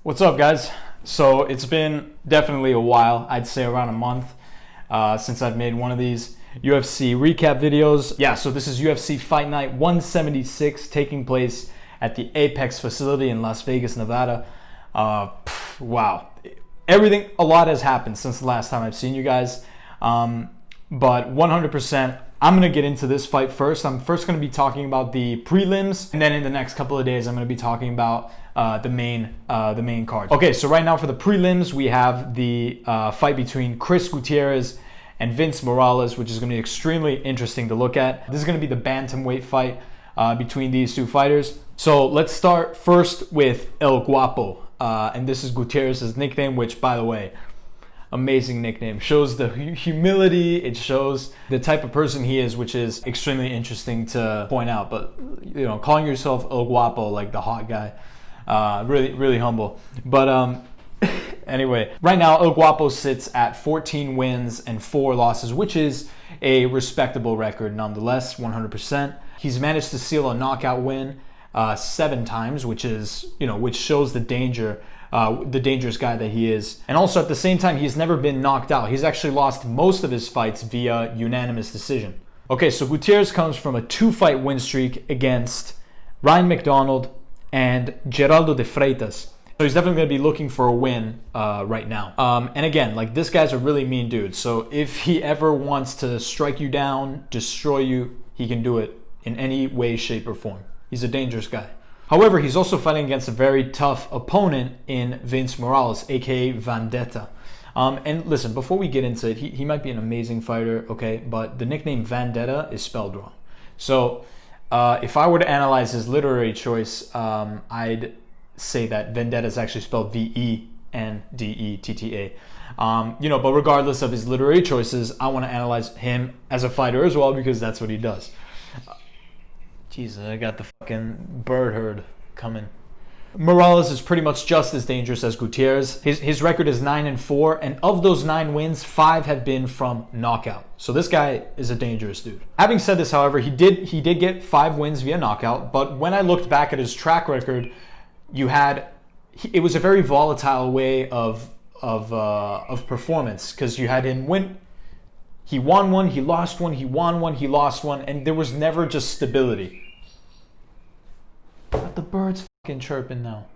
What's up, guys? So it's been definitely a while, I'd say around a month, since I've made one of these UFC recap videos. Yeah, so this is UFC Fight Night 176 taking place at the Apex facility in Las Vegas, Nevada. Wow. A lot has happened since the last time I've seen you guys. But 100%, I'm going to get into this fight first. I'm first going to be talking about the prelims, and then in the next couple of days, I'm going to be talking about the main card. Okay, so right now for the prelims, we have the fight between Chris Gutierrez and Vince Morales, which is going to be extremely interesting to look at. This is going to be the bantamweight fight between these two fighters. So let's start first with El Guapo, and this is Gutierrez's nickname, which, by the way, amazing nickname. Shows the humility. It shows the type of person he is, which is extremely interesting to point out. But you know, calling yourself El Guapo, like the hot guy, really humble. But anyway, right now El Guapo sits at 14 wins and 4 losses, which is a respectable record nonetheless. 100%. He's managed to seal a knockout win 7 times, which shows the dangerous guy that he is. And also at the same time, he's never been knocked out. He's actually lost most of his fights via unanimous decision. Okay, so Gutierrez comes from a 2-fight win streak against Ryan McDonald and Geraldo de Freitas. So he's definitely going to be looking for a win right now. And again, like, this guy's a really mean dude. So if he ever wants to strike you down, destroy you, he can do it in any way, shape, or form. He's a dangerous guy. However, he's also fighting against a very tough opponent in Vince Morales, aka Vendetta. And listen, before we get into it, he might be an amazing fighter, okay? But the nickname Vendetta is spelled wrong. So if I were to analyze his literary choice, I'd say that Vendetta is actually spelled Vendetta. But regardless of his literary choices, I want to analyze him as a fighter as well, because that's what he does. Jesus, I got the fucking bird herd coming. Morales is pretty much just as dangerous as Gutierrez. His record is 9-4, and of those 9 wins, 5 have been from knockout. So this guy is a dangerous dude. Having said this, however, he did get 5 wins via knockout, but when I looked back at his track record, it was a very volatile way of performance, because you had him win. He won one, he lost one, he won one, he lost one, and there was never just stability. But the bird's fucking chirping now.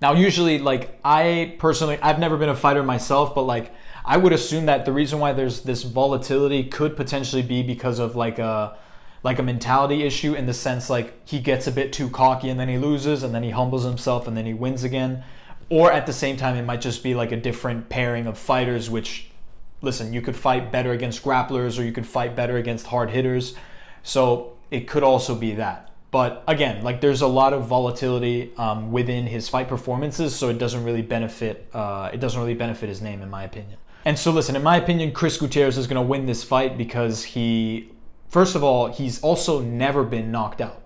Now, usually, like, I've never been a fighter myself, but like, I would assume that the reason why there's this volatility could potentially be because of like a mentality issue, in the sense, like, he gets a bit too cocky and then he loses, and then he humbles himself and then he wins again. Or at the same time, it might just be like a different pairing of fighters, which, listen, you could fight better against grapplers, or you could fight better against hard hitters. So it could also be that. But again, like, there's a lot of volatility within his fight performances, so it doesn't really benefit his name, in my opinion. And so listen, in my opinion, Chris Gutierrez is going to win this fight because first of all, he's also never been knocked out.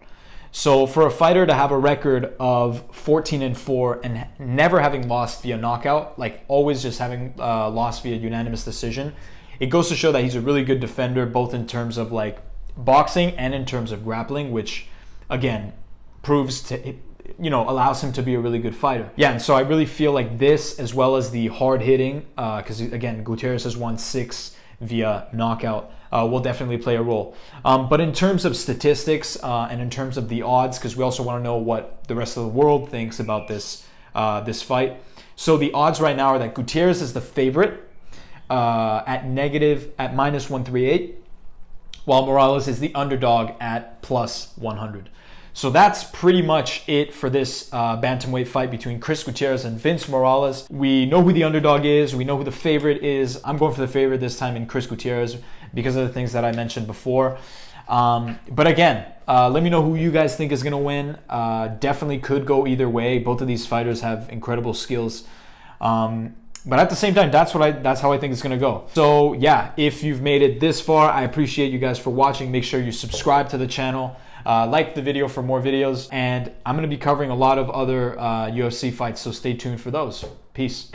So for a fighter to have a record of 14-4 and never having lost via knockout, like always just having lost via unanimous decision, it goes to show that he's a really good defender, both in terms of like boxing and in terms of grappling, which again allows him to be a really good fighter. Yeah, and so I really feel like this, as well as the hard hitting, because again, Gutierrez has won 6 via knockout, will definitely play a role. But in terms of statistics and in terms of the odds, because we also want to know what the rest of the world thinks about this fight. So the odds right now are that Gutierrez is the favorite at -138, while Morales is the underdog at +100. So that's pretty much it for this bantamweight fight between Chris Gutierrez and Vince Morales. We know who the underdog is. We know who the favorite is. I'm going for the favorite this time in Chris Gutierrez because of the things that I mentioned before. But again, let me know who you guys think is going to win. Definitely could go either way. Both of these fighters have incredible skills. But at the same time, that's how I think it's going to go. So yeah, if you've made it this far, I appreciate you guys for watching. Make sure you subscribe to the channel. Like the video for more videos, and I'm going to be covering a lot of other UFC fights, so stay tuned for those. Peace.